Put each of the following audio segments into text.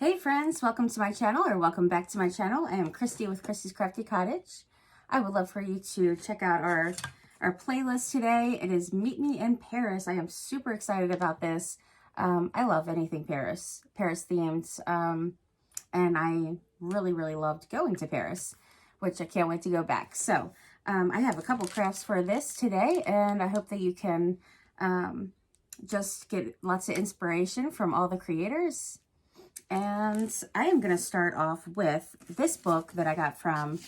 Hey friends, welcome to my channel, or welcome back to my channel. I am Christy with Christy's Crafty Cottage. I would love for you to check out our playlist today. It is Meet Me in Paris. I am super excited about this. I love anything Paris themed, and I really loved going to Paris, which I can't wait to go back. So I have a couple crafts for this today, and I hope that you can just get lots of inspiration from all the creators. And I am going to start off with this book that I got from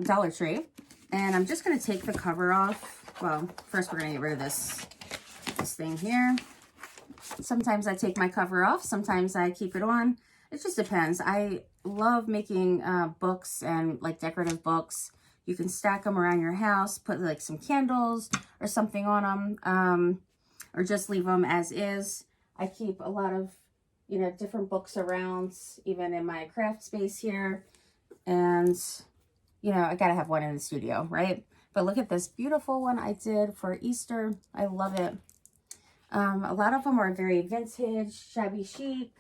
Dollar Tree. And I'm just going to take the cover off. Well, first we're going to get rid of this thing here. Sometimes I take my cover off. Sometimes I keep it on. It just depends. I love making books and like decorative books. You can stack them around your house, put like some candles or something on them, or just leave them as is. I keep a lot of different books around, even in my craft space here. And, I gotta have one in the studio, right? But look at this beautiful one I did for Easter. I love it. A lot of them are very vintage, shabby chic,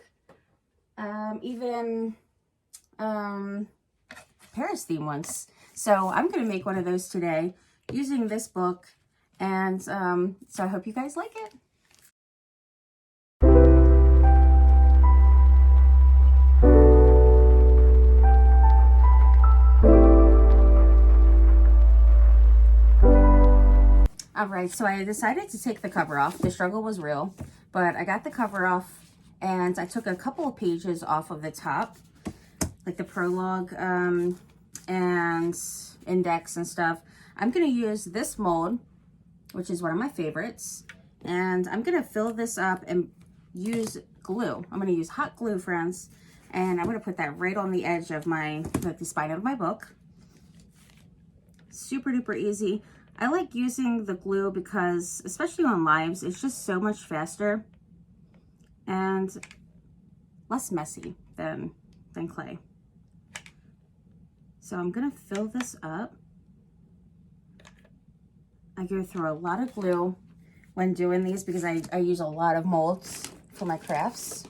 even Paris theme ones. So I'm gonna make one of those today using this book. And so I hope you guys like it. All right, so I decided to take the cover off. The struggle was real, but I got the cover off and I took a couple of pages off of the top, like the prologue and index and stuff. I'm gonna use this mold, which is one of my favorites, and I'm gonna fill this up and use glue. I'm gonna use hot glue, friends, and I'm gonna put that right on the edge of the spine of my book. Super duper easy. I like using the glue because, especially on lives, it's just so much faster and less messy than clay. So I'm gonna fill this up. I go through a lot of glue when doing these because I use a lot of molds for my crafts.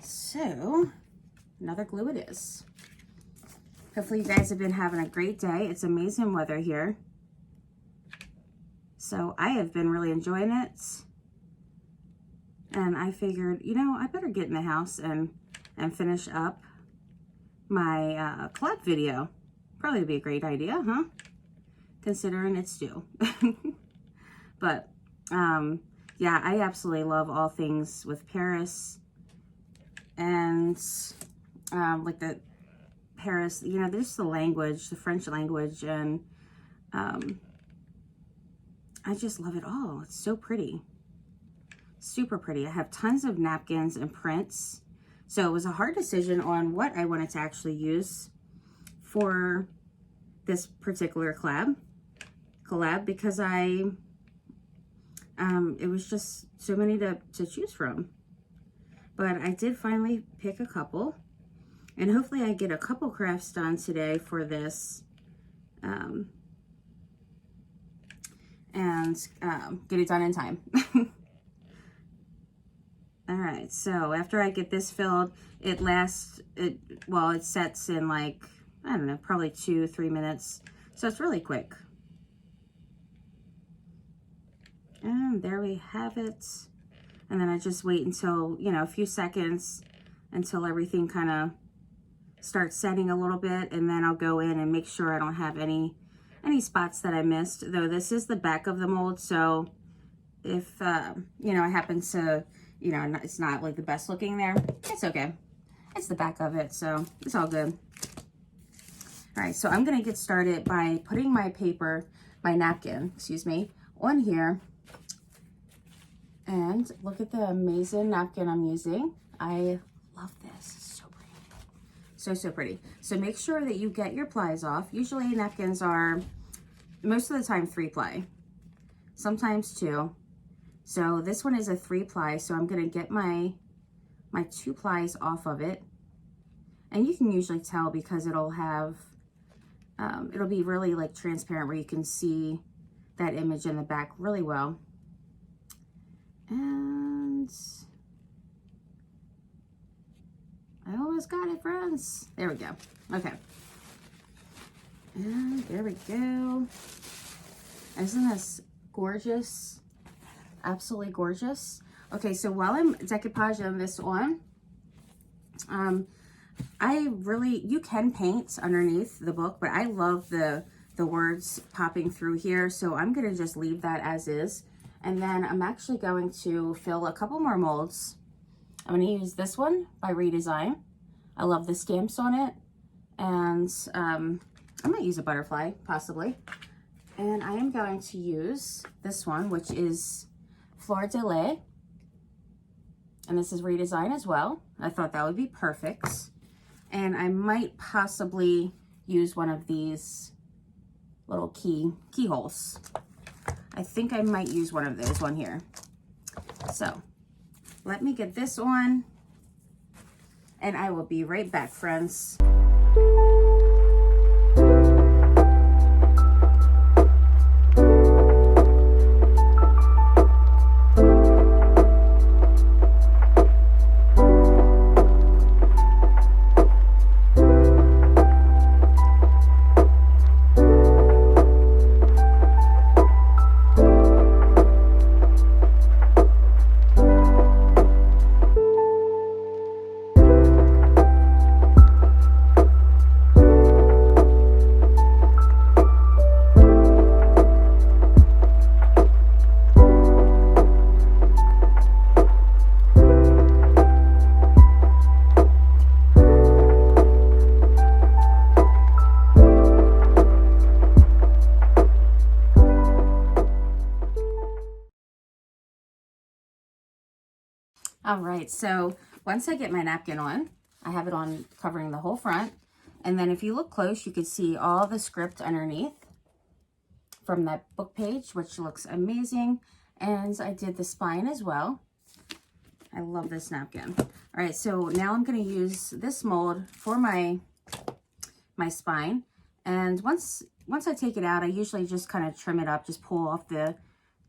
So another glue it is. Hopefully you guys have been having a great day. It's amazing weather here. So I have been really enjoying it. And I figured, I better get in the house and finish up my collab video. Probably be a great idea, huh? Considering it's due. But yeah, I absolutely love all things with Paris. And like the Paris, there's the language, the French language, and I just love it all. It's so pretty. Super pretty. I have tons of napkins and prints. So it was a hard decision on what I wanted to actually use for this particular collab because it was just so many to choose from. But I did finally pick a couple, and hopefully I get a couple crafts done today for this. And get it done in time. All right, so after I get this filled, it sets in like, I don't know, probably 2-3 minutes. So it's really quick. And there we have it. And then I just wait until, a few seconds until everything kind of starts setting a little bit. And then I'll go in and make sure I don't have any spots that I missed, though this is the back of the mold. So if, I happen to, it's not like the best looking there, it's okay. It's the back of it, so it's all good. All right, so I'm going to get started by putting my napkin, on here. And look at the amazing napkin I'm using. I love this. It's so pretty. So pretty. So make sure that you get your plies off. Usually napkins are, most of the time, 3-ply. Sometimes 2. So this one is a 3-ply, so I'm going to get my 2 plies off of it. And you can usually tell because it'll have, it'll be really like transparent where you can see that image in the back really well. And I almost got it, friends. There we go. Okay. And there we go. Isn't this gorgeous? Absolutely gorgeous. Okay, so while I'm decoupaging this on, you can paint underneath the book, but I love the words popping through here, so I'm gonna just leave that as is. And then I'm actually going to fill a couple more molds. I'm gonna use this one by Redesign. I love the stamps on it, and I might use a butterfly, possibly. And I am going to use this one, which is Fleur de Lis, and this is Redesign as well. I thought that would be perfect. And I might possibly use one of these little keyholes. I think I might use one of those one here. So let me get this on, and I will be right back, friends. All right, so once I get my napkin on, I have it on covering the whole front. And then if you look close, you can see all the script underneath from that book page, which looks amazing. And I did the spine as well. I love this napkin. All right, so now I'm going to use this mold for my spine. And once I take it out, I usually just kind of trim it up, just pull off the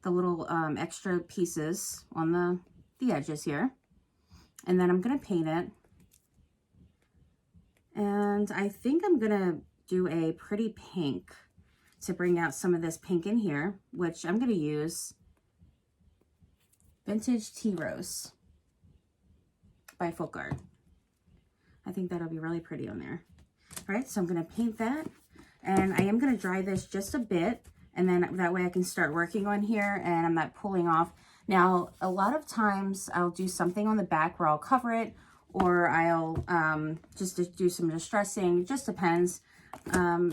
little extra pieces on the edges here. And then I'm going to paint it. And I think I'm going to do a pretty pink to bring out some of this pink in here, which I'm going to use Vintage Tea Rose by Folk Art. I think that'll be really pretty on there. All right, so I'm going to paint that. And I am going to dry this just a bit, and then that way I can start working on here and I'm not pulling off. Now, a lot of times I'll do something on the back where I'll cover it, or I'll just do some distressing. It just depends,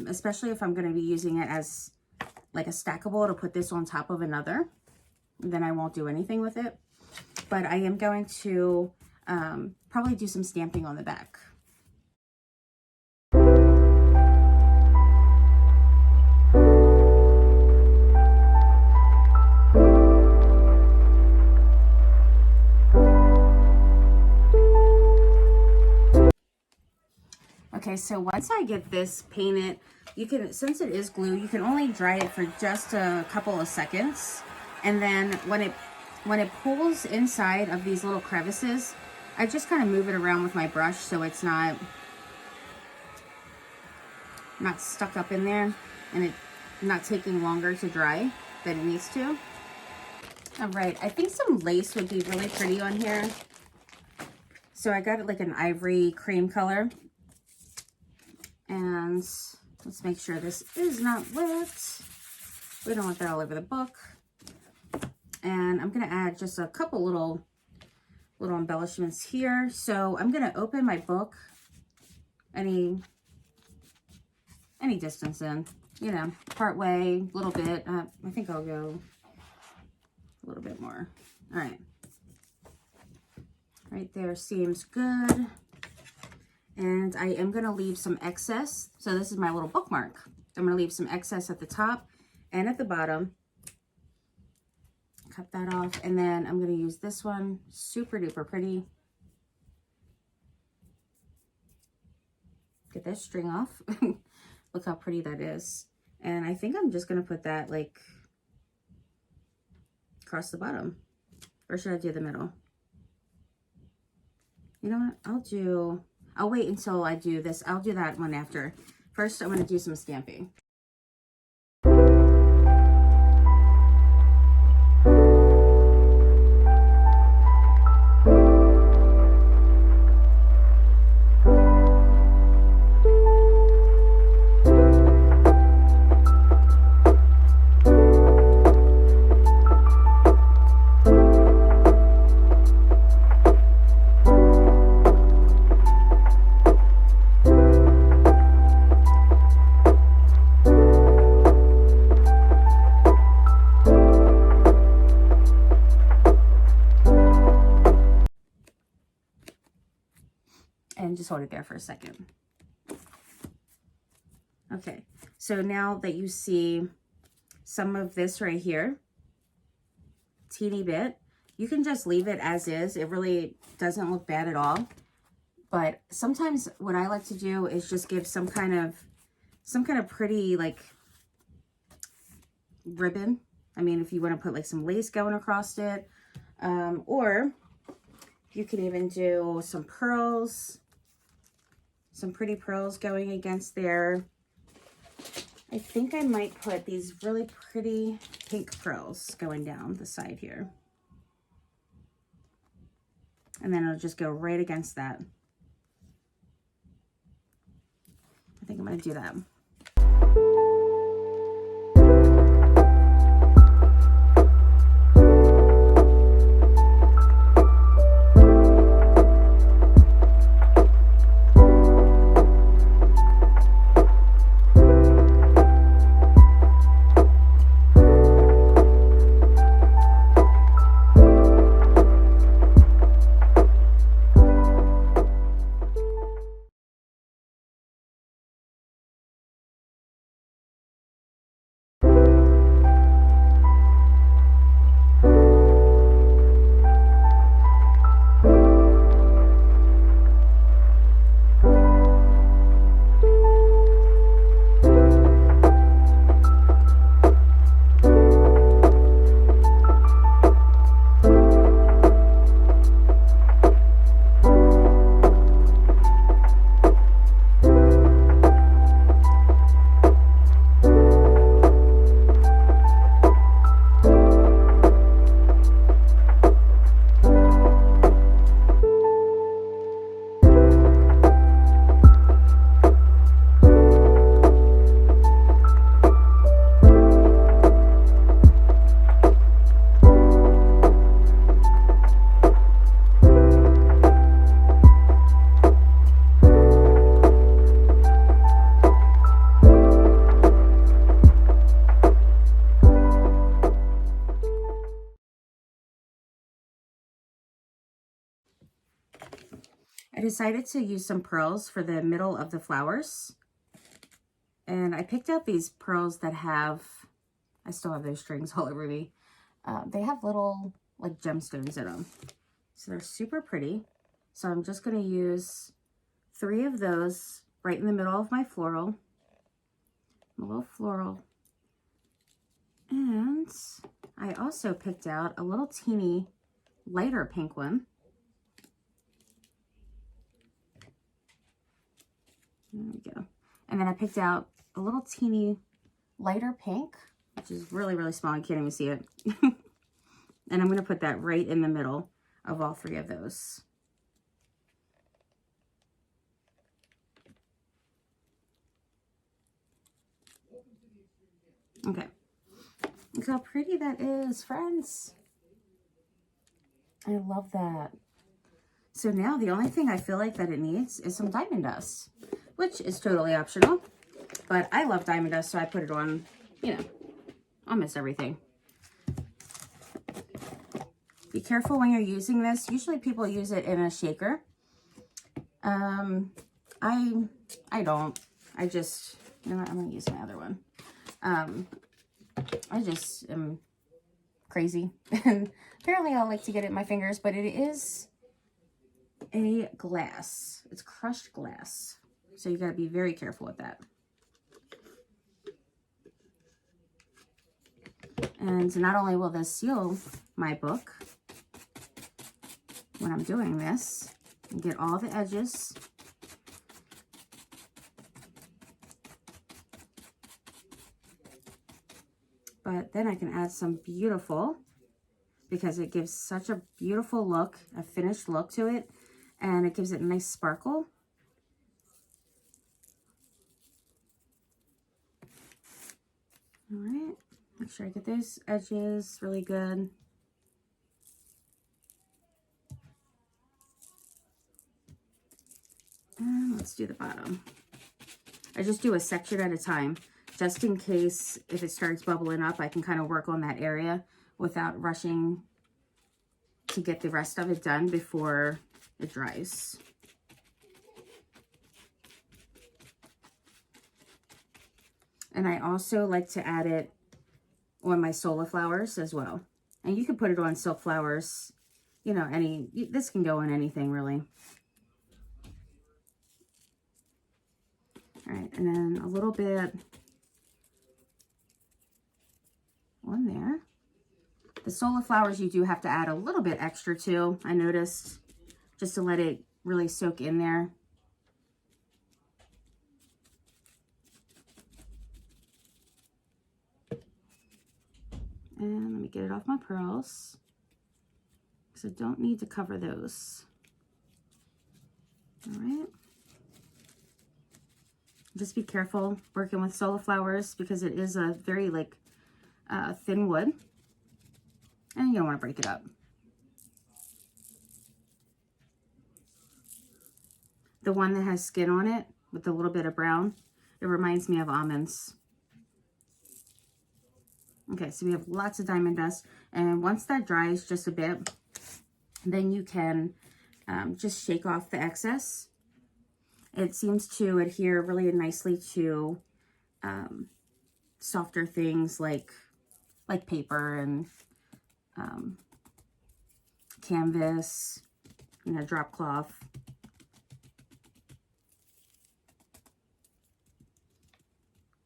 especially if I'm going to be using it as like a stackable to put this on top of another. Then I won't do anything with it. But I am going to probably do some stamping on the back. Okay, so once I get this painted, you can, since it is glue, you can only dry it for just a couple of seconds. And then when it pulls inside of these little crevices, I just kind of move it around with my brush so it's not stuck up in there and it not taking longer to dry than it needs to. All right, I think some lace would be really pretty on here. So I got it like an ivory cream color. And let's make sure this is not wet. We don't want that all over the book. And I'm going to add just a couple little embellishments here. So I'm going to open my book any distance in, you know, part way, a little bit. I think I'll go a little bit more. All right. Right there seems good. And I am going to leave some excess. So this is my little bookmark. I'm going to leave some excess at the top and at the bottom. Cut that off. And then I'm going to use this one. Super duper pretty. Get this string off. Look how pretty that is. And I think I'm just going to put that like across the bottom. Or should I do the middle? You know what? I'll wait until I do this. I'll do that one after. First, I'm going to do some stamping. And just hold it there for a second. Okay, so now that you see some of this right here, teeny bit, you can just leave it as is. It really doesn't look bad at all. But sometimes what I like to do is just give some kind of pretty like ribbon. I mean, if you want to put like some lace going across it, or you can even do some pearls, some pretty pearls going against there. I think I might put these really pretty pink pearls going down the side here. And then it'll just go right against that. I think I'm going to do that. I decided to use some pearls for the middle of the flowers. And I picked out these pearls that have, I still have those strings all over me. They have little like gemstones in them. So they're super pretty. So I'm just going to use 3 of those right in the middle of my floral. A little floral. And I also picked out a little teeny lighter pink one. There we go. And then I picked out a little teeny lighter pink, which is really, really small. You can't even see it. And I'm going to put that right in the middle of all 3 of those. Okay. Look how pretty that is, friends. I love that. So now the only thing I feel like that it needs is some diamond dust, which is totally optional. But I love diamond dust, so I put it on, you know, almost everything. Be careful when you're using this. Usually people use it in a shaker. I don't. I just, you know what, I'm going to use my other one. I just am crazy. And apparently I like to get it in my fingers, but it is a glass. It's crushed glass. So you got to be very careful with that. And not only will this seal my book when I'm doing this, and get all the edges. But then I can add some beautiful, because it gives such a beautiful look, a finished look to it, and it gives it a nice sparkle. All right, make sure I get those edges really good. And let's do the bottom. I just do a section at a time, just in case if it starts bubbling up, I can kind of work on that area without rushing to get the rest of it done before it dries. And I also like to add it on my solar flowers as well. And you can put it on silk flowers, you know, this can go on anything really. All right, and then a little bit on there. The solar flowers you do have to add a little bit extra to, I noticed, just to let it really soak in there. And let me get it off my pearls, because I don't need to cover those. All right. Just be careful working with solar flowers, because it is a very thin wood, and you don't want to break it up. The one that has skin on it with a little bit of brown, it reminds me of almonds. Okay, so we have lots of diamond dust, and once that dries just a bit, then you can just shake off the excess. It seems to adhere really nicely to softer things like paper and canvas, you know, drop cloth.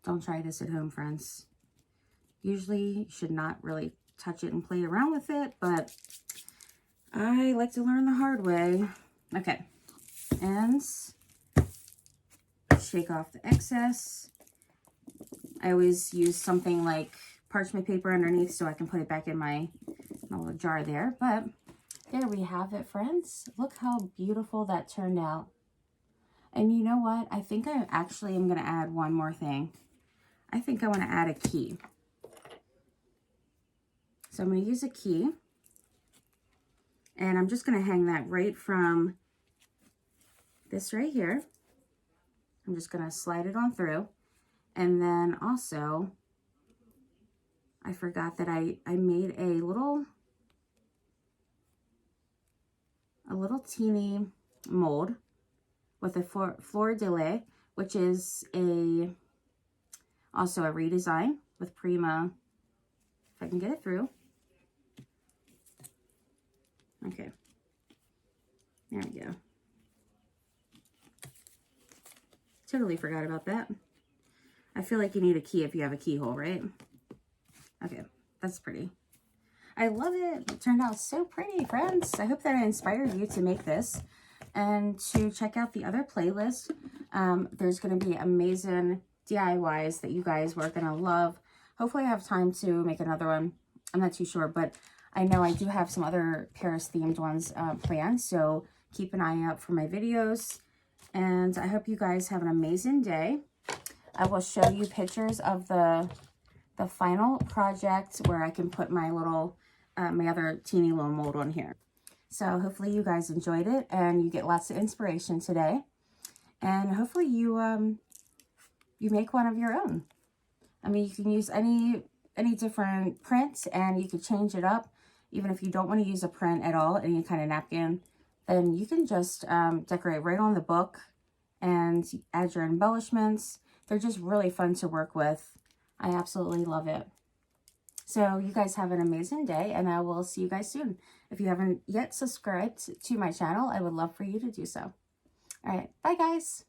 Don't try this at home, friends. Usually you should not really touch it and play around with it, but I like to learn the hard way. Okay, and shake off the excess. I always use something like parchment paper underneath so I can put it back in my little jar there. But there we have it, friends. Look how beautiful that turned out. And you know what? I think I actually am going to add one more thing. I think I want to add a key. So I'm going to use a key, and I'm just going to hang that right from this right here. I'm just going to slide it on through. And then also, I forgot that I made a little teeny mold with a fleur de lis, which is also a redesign with Prima, if I can get it through. Okay, there we go. Totally forgot about that. I feel like you need a key if you have a keyhole, right? Okay, that's pretty. I love it. It turned out so pretty, friends. I hope that I inspired you to make this and to check out the other playlist. There's going to be amazing DIYs that you guys were going to love. Hopefully I have time to make another one. I'm not too sure, but I know I do have some other Paris themed ones planned, so keep an eye out for my videos. And I hope you guys have an amazing day. I will show you pictures of the final project where I can put my little, my other teeny little mold on here. So hopefully you guys enjoyed it and you get lots of inspiration today. And hopefully you make one of your own. I mean, you can use any different print and you can change it up. Even if you don't want to use a print at all, any kind of napkin, then you can just decorate right on the book and add your embellishments. They're just really fun to work with. I absolutely love it. So you guys have an amazing day, and I will see you guys soon. If you haven't yet subscribed to my channel, I would love for you to do so. All right, bye guys.